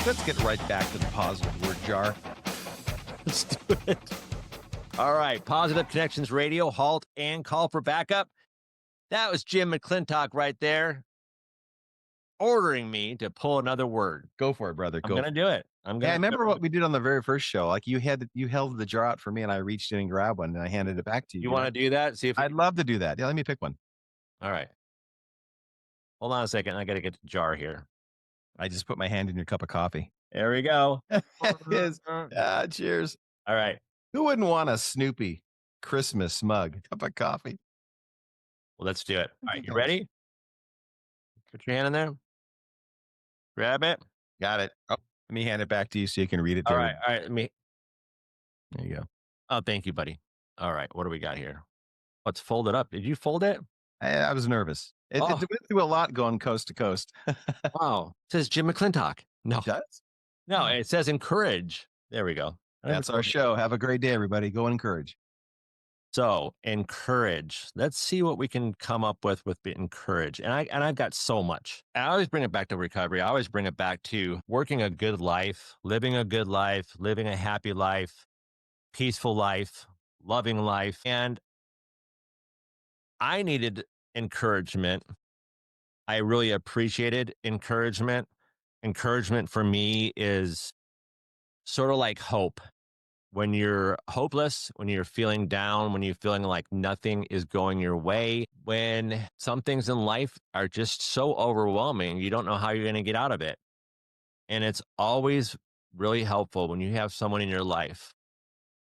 Let's get right back to the positive word jar. Let's do it. All right. Positive Connections Radio, HALT, and call for backup. That was Jim McLintock right there ordering me to pull another word. Go for it, brother. I'm going to do it. I remember what we did on the very first show. Like you held the jar out for me and I reached in and grabbed one and I handed it back to you. You want to do that? See if I'd love to do that. Yeah, let me pick one. All right. Hold on a second. I got to get the jar here. I just put my hand in your cup of coffee. There we go. Cheers. All right. Who wouldn't want a Snoopy Christmas mug, cup of coffee? Well, let's do it. All right. You ready? Put your hand in there. Grab it. Got it. Oh, let me hand it back to you so you can read it. All right. All right. There you go. Oh, thank you, buddy. All right. What do we got here? Let's fold it up. Did you fold it? I was nervous. It went through a lot going coast to coast. Wow. It says Jim McLintock. No. It does? No, it says encourage. There we go. That's our show. Have a great day, everybody. Go encourage. So encourage. Let's see what we can come up with encourage. And I've got so much. I always bring it back to recovery. I always bring it back to working a good life, living a good life, living a happy life, peaceful life, loving life. And I needed encouragement. I really appreciated encouragement. Encouragement for me is sort of like hope. When you're hopeless, when you're feeling down, when you're feeling like nothing is going your way, when some things in life are just so overwhelming, you don't know how you're going to get out of it. And it's always really helpful when you have someone in your life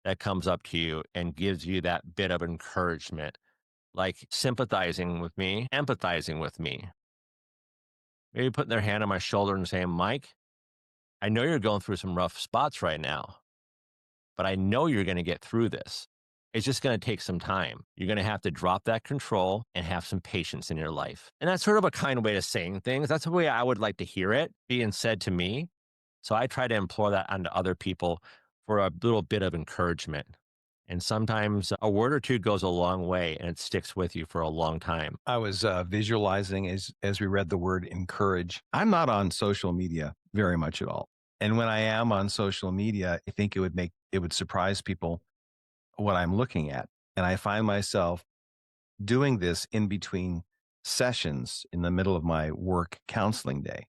that comes up to you and gives you that bit of encouragement, like sympathizing with me, empathizing with me. Maybe putting their hand on my shoulder and saying, Mike, I know you're going through some rough spots right now, but I know you're going to get through this. It's just going to take some time. You're going to have to drop that control and have some patience in your life. And that's sort of a kind way of saying things. That's the way I would like to hear it being said to me. So I try to implore that onto other people for a little bit of encouragement. And sometimes a word or two goes a long way and it sticks with you for a long time. I was visualizing as we read the word encourage. I'm not on social media very much at all. And when I am on social media, I think it would surprise people what I'm looking at. And I find myself doing this in between sessions in the middle of my work counseling day,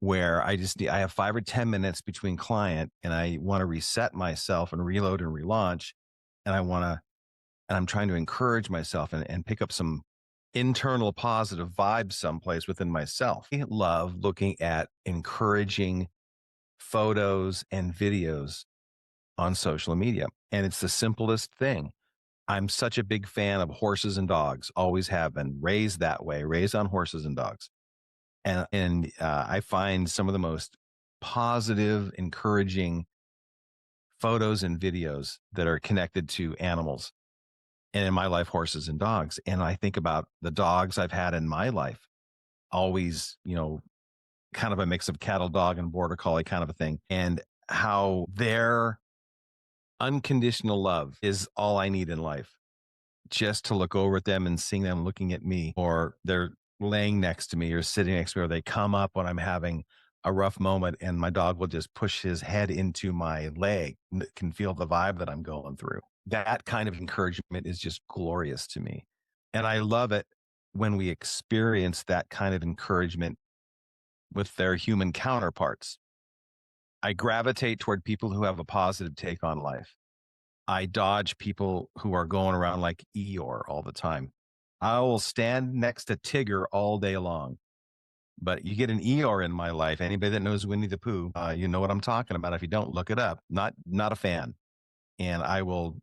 where I have 5 or 10 minutes between client and I want to reset myself and reload and relaunch. And I'm trying to encourage myself and pick up some internal positive vibes someplace within myself. I love looking at encouraging photos and videos on social media. And it's the simplest thing. I'm such a big fan of horses and dogs, always have been, raised that way, raised on horses and dogs. And I find some of the most positive, encouraging photos and videos that are connected to animals. And in my life, horses and dogs. And I think about the dogs I've had in my life, always, kind of a mix of cattle dog and border collie kind of a thing. And how their unconditional love is all I need in life. Just to look over at them and seeing them looking at me, or they're laying next to me or sitting next to me, or they come up when I'm having a rough moment and my dog will just push his head into my leg and can feel the vibe that I'm going through. That kind of encouragement is just glorious to me. And I love it when we experience that kind of encouragement with their human counterparts. I gravitate toward people who have a positive take on life. I dodge people who are going around like Eeyore all the time. I will stand next to Tigger all day long. But you get an Eeyore in my life, anybody that knows Winnie the Pooh, you know what I'm talking about. If you don't, look it up. Not a fan. And I will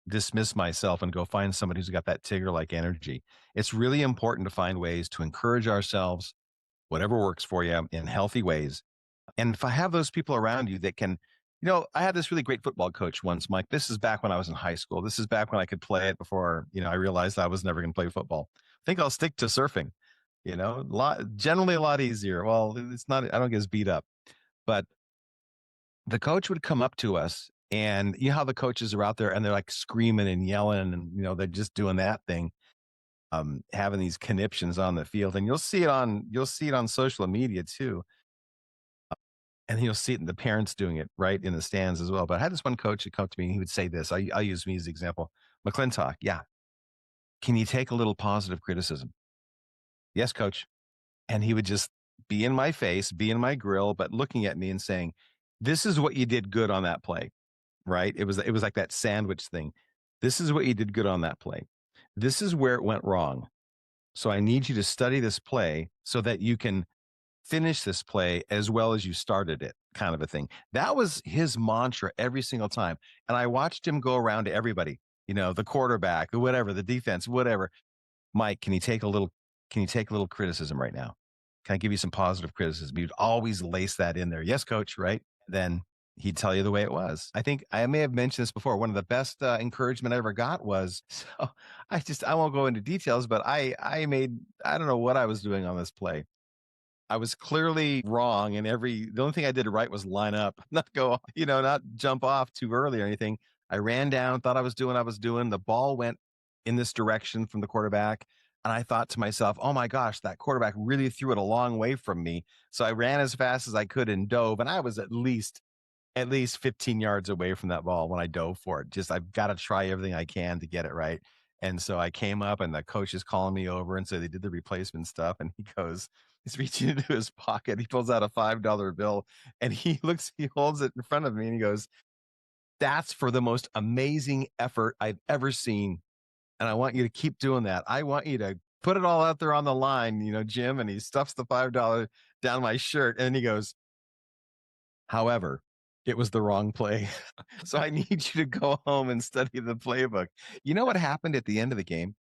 dismiss myself and go find somebody who's got that Tigger-like energy. It's really important to find ways to encourage ourselves, whatever works for you, in healthy ways. And if I have those people around you that can, I had this really great football coach once, Mike. This is back when I was in high school. This is back when I could play it before, I realized I was never going to play football. I think I'll stick to surfing. Generally a lot easier. Well, it's not, I don't get as beat up, but the coach would come up to us and you know how the coaches are out there and they're like screaming and yelling and, they're just doing that thing, having these conniptions on the field. And you'll see it on social media too. and you'll see it in the parents doing it right in the stands as well. But I had this one coach that come to me and he would say this. I'll use me as an example. McLintock, yeah. Can you take a little positive criticism? Yes, coach. And he would just be in my face, be in my grill, but looking at me and saying, "This is what you did good on that play." Right? It was like that sandwich thing. This is what you did good on that play. This is where it went wrong. So I need you to study this play so that you can finish this play as well as you started it, kind of a thing. That was his mantra every single time. And I watched him go around to everybody, the quarterback, whatever, the defense, whatever. Mike, can you take a little criticism right now? Can I give you some positive criticism? You'd always lace that in there. Yes, coach, right? Then he'd tell you the way it was. I think I may have mentioned this before. One of the best encouragement I ever got was so I won't go into details, but I don't know what I was doing on this play. I was clearly wrong, and the only thing I did right was line up, not jump off too early or anything. I ran down, thought I was doing what I was doing. The ball went in this direction from the quarterback, and I thought to myself, "Oh my gosh, that quarterback really threw it a long way from me." So I ran as fast as I could and dove, and I was at least 15 yards away from that ball when I dove for it. Just I've got to try everything I can to get it right. And so I came up and the coach is calling me over. And so they did the replacement stuff. And he's reaching into his pocket. He pulls out a $5 bill and he holds it in front of me and he goes, "That's for the most amazing effort I've ever seen. And I want you to keep doing that. I want you to put it all out there on the line, Jim." And he stuffs the $5 down my shirt. And he goes, "However, it was the wrong play. So I need you to go home and study the playbook." You know what happened at the end of the game?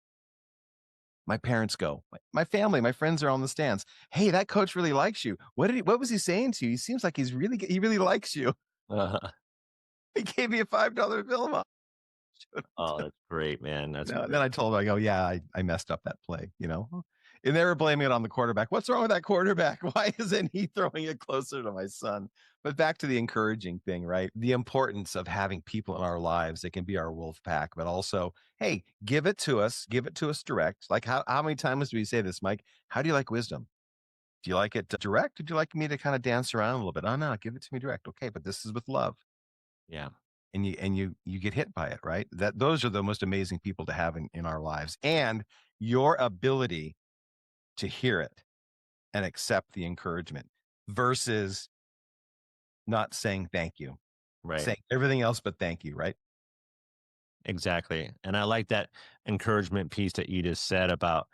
My parents go, my family, my friends are on the stands. "Hey, that coach really likes you. What was he saying to you? He seems like he really likes you." Uh-huh. He gave me a $5 bill. Mom. Oh, that's great, man. That's No, great. then I told him, I go, "Yeah, I messed up that play, And they were blaming it on the quarterback. What's wrong with that quarterback? Why isn't he throwing it closer to my son? But back to the encouraging thing, right? The importance of having people in our lives that can be our wolf pack, but also, hey, give it to us direct. Like how many times do we say this, Mike? How do you like wisdom? Do you like it direct? Or do you like me to kind of dance around a little bit? Oh no, give it to me direct. Okay, but this is with love Yeah. and you get hit by it, right? Those are the most amazing people to have in our lives. And your ability to hear it and accept the encouragement versus not saying thank you, Right. saying everything else but thank you, right? Exactly. And I like that encouragement piece that you just said about,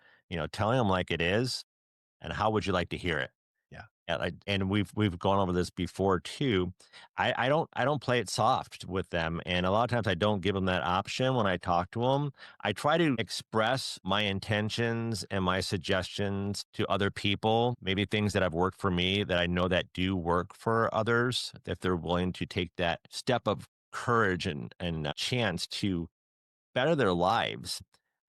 telling them like it is and how would you like to hear it? Yeah. And we've gone over this before too. I don't play it soft with them, and a lot of times I don't give them that option when I talk to them. I try to express my intentions and my suggestions to other people, maybe things that have worked for me that I know that do work for others, if they're willing to take that step of courage and a chance to better their lives.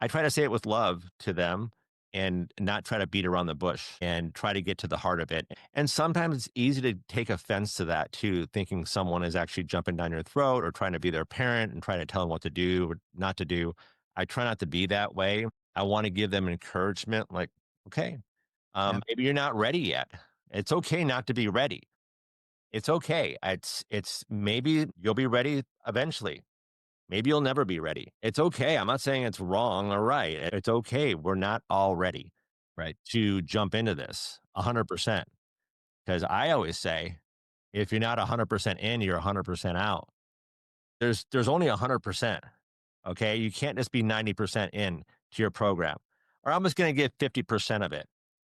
I try to say it with love to them and not try to beat around the bush and try to get to the heart of it. And sometimes it's easy to take offense to that too, thinking someone is actually jumping down your throat or trying to be their parent and trying to tell them what to do or not to do. I try not to be that way. I want to give them encouragement like, okay, Yeah. maybe you're not ready yet. It's okay not to be ready. It's okay. It's maybe you'll be ready eventually. Maybe you'll never be ready. It's okay. I'm not saying it's wrong or right. It's okay. We're not all ready Right. to jump into this 100%. Because I always say, if you're not 100% in, you're 100% out. There's only 100%. Okay. You can't just be 90% in to your program. Or I'm just going to give 50% of it.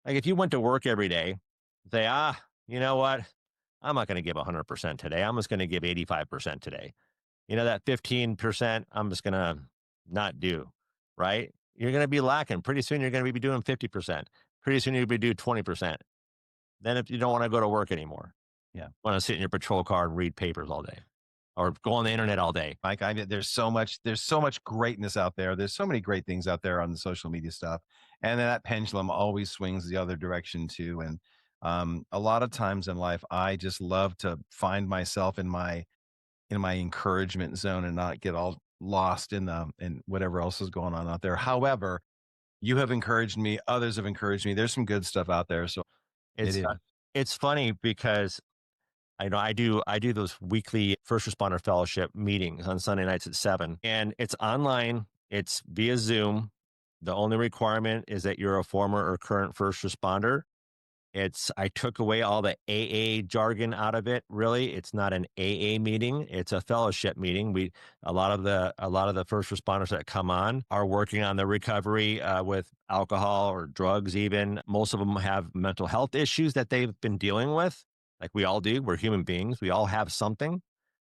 Like if you went to work every day, say, you know what? I'm not going to give 100% today. I'm just going to give 85% today. That 15% I'm just going to not do, right? You're going to be lacking. Pretty soon you're going to be doing 50%. Pretty soon you'll be doing 20%. Then if you don't want to go to work anymore, Yeah. want to sit in your patrol car and read papers all day or go on the internet all day. Mike, there's so much greatness out there. There's so many great things out there on the social media stuff. And then that pendulum always swings the other direction too. And a lot of times in life, I just love to find myself in my encouragement zone and not get all lost in whatever else is going on out there. However, you have encouraged me, others have encouraged me. There's some good stuff out there. So it It's is. it's funny because I do those weekly first responder fellowship meetings on Sunday nights at 7, and it's online, it's via Zoom. The only requirement is that you're a former or current first responder. I took away all the AA jargon out of it. Really, it's not an AA meeting; it's a fellowship meeting. A lot of the first responders that come on are working on the recovery with alcohol or drugs. Even most of them have mental health issues that they've been dealing with, like we all do. We're human beings. We all have something.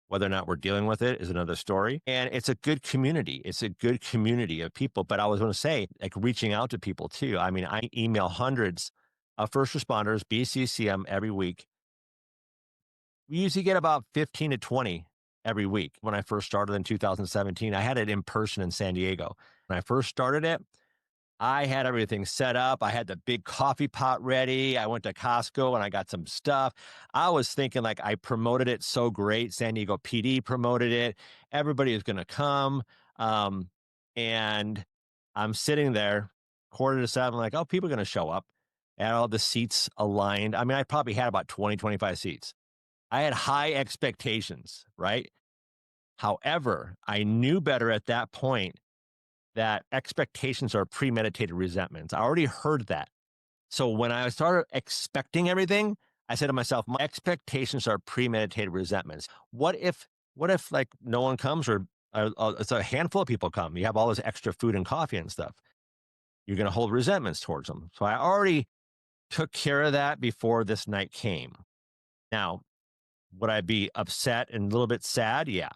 Whether or not we're dealing with it is another story. And it's a good community. It's a good community of people. But I was going to say, like reaching out to people too. I mean, I email hundreds of first responders, BCCM every week. We usually get about 15 to 20 every week. When I first started in 2017, I had it in person in San Diego. When I first started it, I had everything set up. I had the big coffee pot ready. I went to Costco and I got some stuff. I was thinking like I promoted it so great. San Diego PD promoted it. Everybody is going to come. Um, and I'm sitting there, quarter to seven, like, oh, people are going to show up. And all the seats aligned. I mean, I probably had about 20, 25 seats. I had high expectations, right? However, I knew better at that point that expectations are premeditated resentments. I already heard that. So when I started expecting everything, I said to myself, my expectations are premeditated resentments. What if like no one comes or it's a handful of people come? You have all this extra food and coffee and stuff. You're going to hold resentments towards them. So I already took care of that before this night came. Now, would I be upset and a little bit sad? Yeah.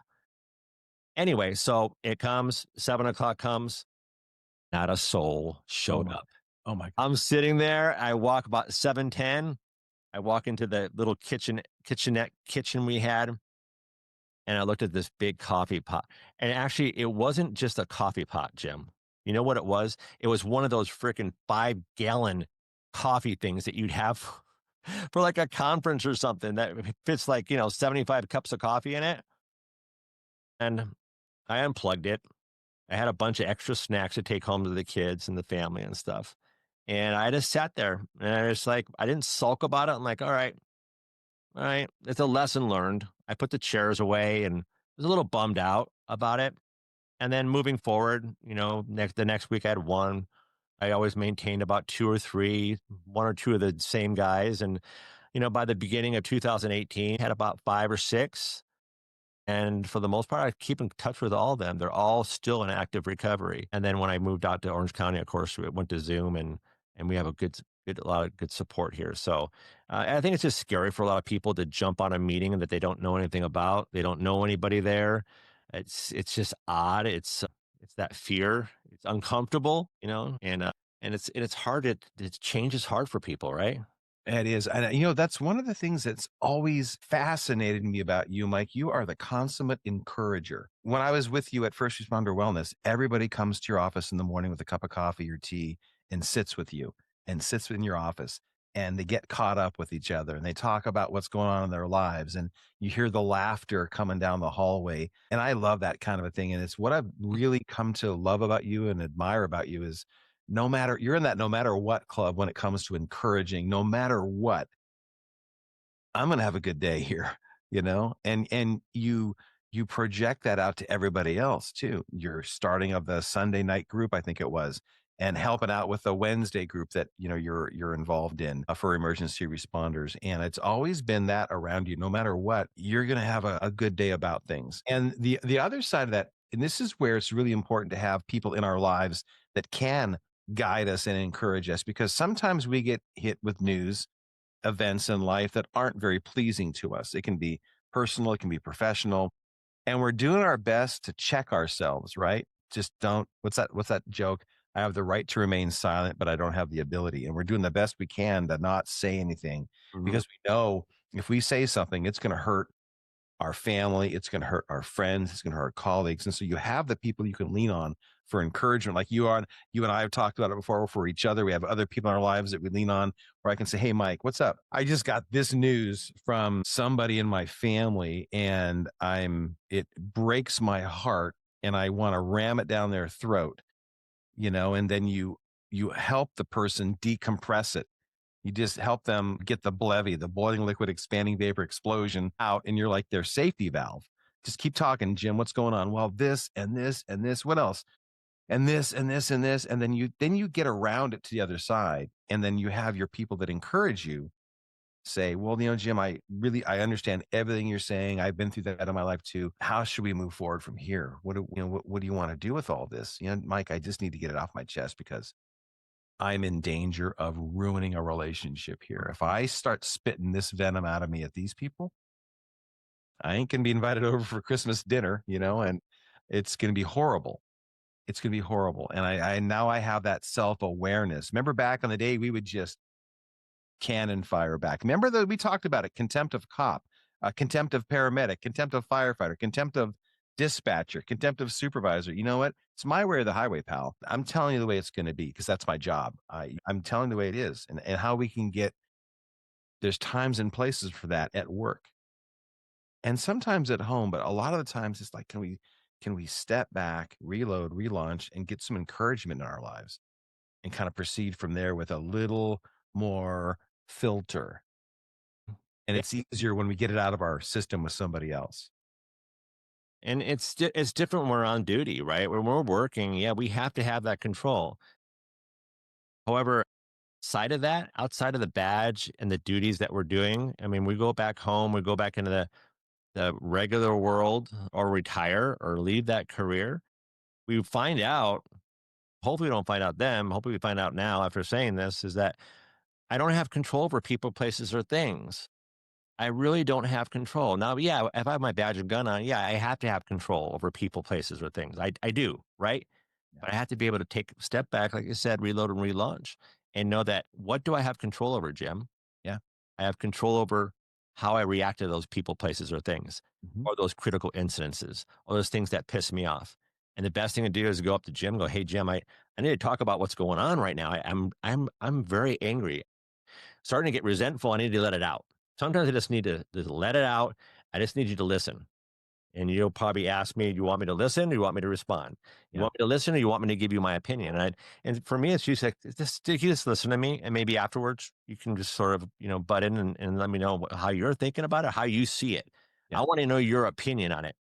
Anyway, so it comes, 7 o'clock comes, not a soul Oh showed my, up. oh my. I'm sitting there. I walk about 7:10. I walk into the little kitchenette kitchen we had, and I looked at this big coffee pot. And actually, it wasn't just a coffee pot, Jim. You know what it was? It was one of those freaking 5-gallon coffee things that you'd have for like a conference or something that fits like, 75 cups of coffee in it. And I unplugged it. I had a bunch of extra snacks to take home to the kids and the family and stuff. And I just sat there and I didn't sulk about it. I'm like, all right, it's a lesson learned. I put the chairs away and was a little bummed out about it. And then moving forward, the next week I had one. I always maintained about two or three, one or two of the same guys. And, by the beginning of 2018, had about five or six. And for the most part, I keep in touch with all of them. They're all still in active recovery. And then when I moved out to Orange County, of course, we went to Zoom and we have a lot of good support here. So I think it's just scary for a lot of people to jump on a meeting that they don't know anything about. They don't know anybody there. It's just odd. It's that fear. It's uncomfortable, and it's hard. Change is hard for people, right? It is. And, that's one of the things that's always fascinated me about you, Mike. You are the consummate encourager. When I was with you at First Responder Wellness, everybody comes to your office in the morning with a cup of coffee or tea and sits with you and sits in your office and they get caught up with each other and they talk about what's going on in their lives. And you hear the laughter coming down the hallway. And I love that kind of a thing. And it's what I've really come to love about you and admire about you is you're in that no matter what club when it comes to encouraging, no matter what, I'm going to have a good day here, and you project that out to everybody else too. You're starting of the Sunday night group, I think it was, and helping out with the Wednesday group that, you're involved in for emergency responders. And it's always been that around you, no matter what, you're going to have a good day about things. And the other side of that, and this is where it's really important to have people in our lives that can guide us and encourage us because sometimes we get hit with news events in life that aren't very pleasing to us. It can be personal, it can be professional, and we're doing our best to check ourselves, right? Just don't what's that joke? I have the right to remain silent, but I don't have the ability. And we're doing the best we can to not say anything Mhm. because we know if we say something, it's going to hurt our family, it's going to hurt our friends, it's going to hurt our colleagues. And so you have the people you can lean on for encouragement. Like you and I have talked about it before for each other. We have other people in our lives that we lean on where I can say, hey, Mike, what's up? I just got this news from somebody in my family and it breaks my heart and I want to ram it down their throat, and then you help the person decompress it You just help them get the BLEVE, the boiling liquid expanding vapor explosion out, and you're like their safety valve. Just keep talking, Jim. What's going on? Well, this and this and this. What else? And this and this and this. And then you get around it to the other side. And then you have your people that encourage you say, well, Jim, I understand everything you're saying. I've been through that in my life too. How should we move forward from here? What do you want to do with all this? Mike, I just need to get it off my chest because I'm in danger of ruining a relationship here. If I start spitting this venom out of me at these people, I ain't going to be invited over for Christmas dinner, and it's going to be horrible. It's going to be horrible. And I now I have that self awareness. Remember back in the day, we would just cannon fire back. Remember that we talked about it: contempt of cop, contempt of paramedic, contempt of firefighter, contempt of dispatcher, contempt of supervisor. You know what? It's my way or the highway, pal. I'm telling you the way it's going to be because that's my job. I'm telling the way it is, and how we can get. There's times and places for that at work, and sometimes at home, but a lot of the times it's like, can we step back, reload, relaunch, and get some encouragement in our lives, and kind of proceed from there with a little more filter. And Yeah. it's easier when we get it out of our system with somebody else. And it's different when we're on duty, right? When we're working, yeah, we have to have that control. However, outside of the badge and the duties that we're doing, I mean, we go back home, we go back into the regular world or retire or leave that career. We find out, hopefully we don't find out then, hopefully we find out now after saying this, is that I don't have control over people, places, or things. I really don't have control. Now, yeah, if I have my badge and gun on, yeah, I have to have control over people, places, or things. I do, right? Yeah. But I have to be able to take a step back, like you said, reload and relaunch, and know that what do I have control over, Jim? Yeah. I have control over how I react to those people, places, or things, Mhm. or those critical incidences, or those things that piss me off. And the best thing to do is go up to Jim, go, "Hey, Jim, I need to talk about what's going on right now. I'm very angry, starting to get resentful. I need to let it out. Sometimes I just need to just let it out. I just need you to listen." And you'll probably ask me, "Do you want me to listen or you want me to respond? You Yeah. want me to listen or you want me to give you my opinion?" And for me, it's just like, you just listen to me. And maybe afterwards you can just sort of, butt in and let me know how you're thinking about it, how you see it. Yeah. I want to know your opinion on it.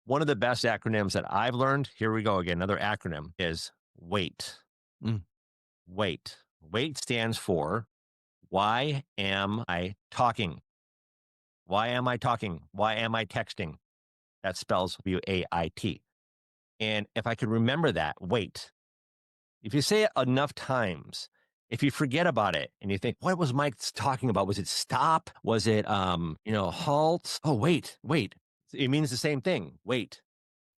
One of the best acronyms that I've learned, here we go again, another acronym is WAIT. Mm. WAIT. WAIT stands for, why am I talking? Why am I talking? Why am I texting? That spells WAIT. And if I could remember that, wait. If you say it enough times, if you forget about it and you think, what was Mike talking about? Was it stop? Was it halt? Oh, wait. It means the same thing. Wait,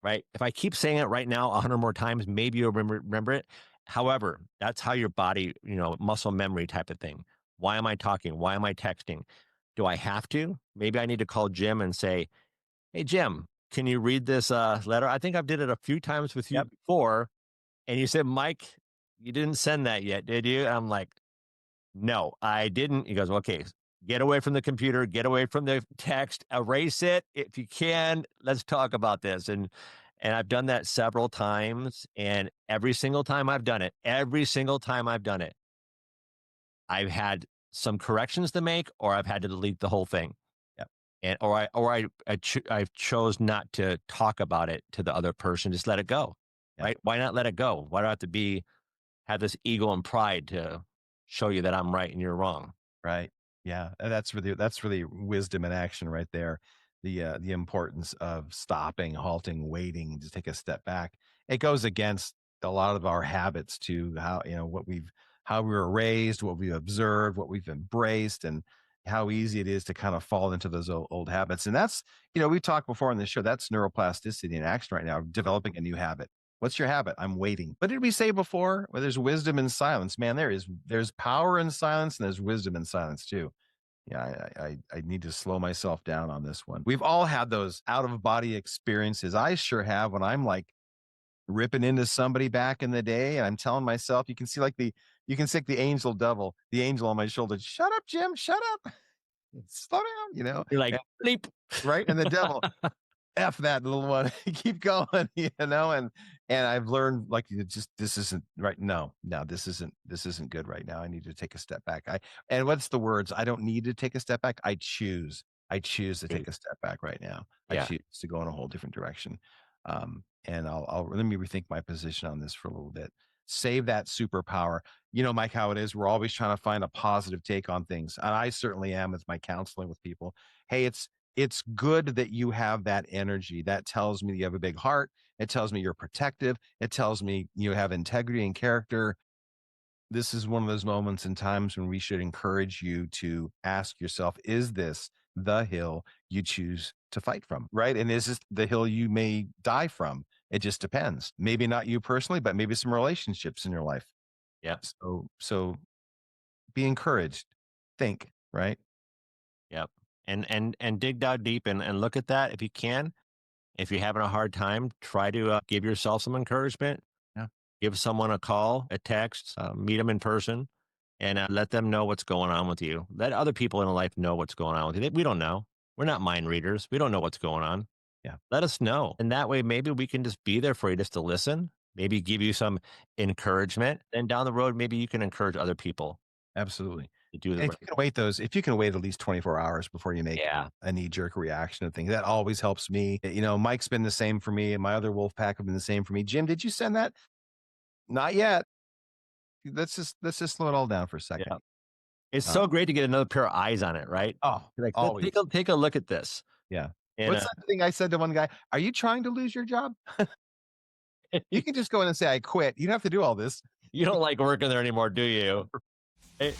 right? If I keep saying it right now 100 more times, maybe you'll remember it. However, that's how your body, muscle memory type of thing. Why am I talking? Why am I texting? Do I have to? Maybe I need to call Jim and say, "Hey, Jim, can you read this letter? I think I've did it a few times with you Yep. before." And you said, "Mike, you didn't send that yet, did you?" And I'm like, "No, I didn't." He goes, "Okay, get away from the computer, get away from the text, erase it if you can. Let's talk about this." And I've done that several times. And every single time I've done it, I've had some corrections to make, or I've had to delete the whole thing. Yep. And I chose not to talk about it to the other person. Just let it go, Yep. right? Why not let it go? Why do I have to have this ego and pride to show you that I'm right and you're wrong? Right. Yeah. And that's really wisdom in action right there. The importance of stopping, halting, waiting, and just take a step back. It goes against a lot of our habits to how, how we were raised, what we've observed, what we've embraced, and how easy it is to kind of fall into those old habits. And that's, we talked before on the show, that's neuroplasticity in action right now, developing a new habit. What's your habit? I'm waiting. What did we say before? Well, there's wisdom in silence. Man, there's power in silence and there's wisdom in silence too. Yeah, I need to slow myself down on this one. We've all had those out of body experiences. I sure have when I'm like ripping into somebody back in the day and I'm telling myself, you can see the the angel on my shoulder. Shut up, Jim. Shut up. Slow down, You're like, and, bleep. right? And the devil, F that little one. Keep going, and I've learned like you just this isn't right. No, no, this isn't good right now. I need to take a step back. And what's the words? I don't need to take a step back. I choose. I choose to take Great. a step back right now. I Yeah. choose to go in a whole different direction. And I'll let me rethink my position on this for a little bit. Save that superpower. You know, Mike, how it is. We're always trying to find a positive take on things. And I certainly am with my counseling with people. Hey, it's good that you have that energy. That tells me you have a big heart. It tells me you're protective. It tells me you have integrity and character. This is one of those moments and times when we should encourage you to ask yourself, is this the hill you choose to fight from? Right. And is this the hill you may die from? It just depends. Maybe not you personally, but maybe some relationships in your life. Yep. So be encouraged. Think, right? Yep. And dig down deep and look at that if you can. If you're having a hard time, try to give yourself some encouragement. Yeah. Give someone a call, a text, meet them in person, and let them know what's going on with you. Let other people in life know what's going on with you. We don't know. We're not mind readers. We don't know what's going on. Yeah. Let us know. And that way, maybe we can just be there for you just to listen, maybe give you some encouragement. And down the road, maybe you can encourage other people Absolutely. to do the And right. if you can wait at least 24 hours before you make Yeah. a knee jerk reaction to things, that always helps me. Mike's been the same for me, and my other wolf pack have been the same for me. Jim, did you send that? Not yet. Let's just slow it all down for a second. Yeah. It's Uh, so great to get another pair of eyes on it, right? oh, Like, always. take a look at this. Yeah. And What's that thing I said to one guy? Are you trying to lose your job? You can just go in and say I quit. You don't have to do all this. you don't like working there anymore, do you? It,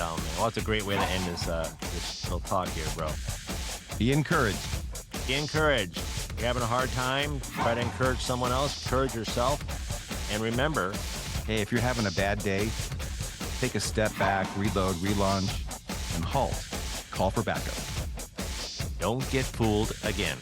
oh man, well, that's a great way to end this little talk here, bro. Be encouraged. Be encouraged. You're having a hard time, try to encourage someone else, encourage yourself. And remember, Hey, if you're having a bad day, take a step back, reload, relaunch, and halt. Call for backup. don't get fooled again.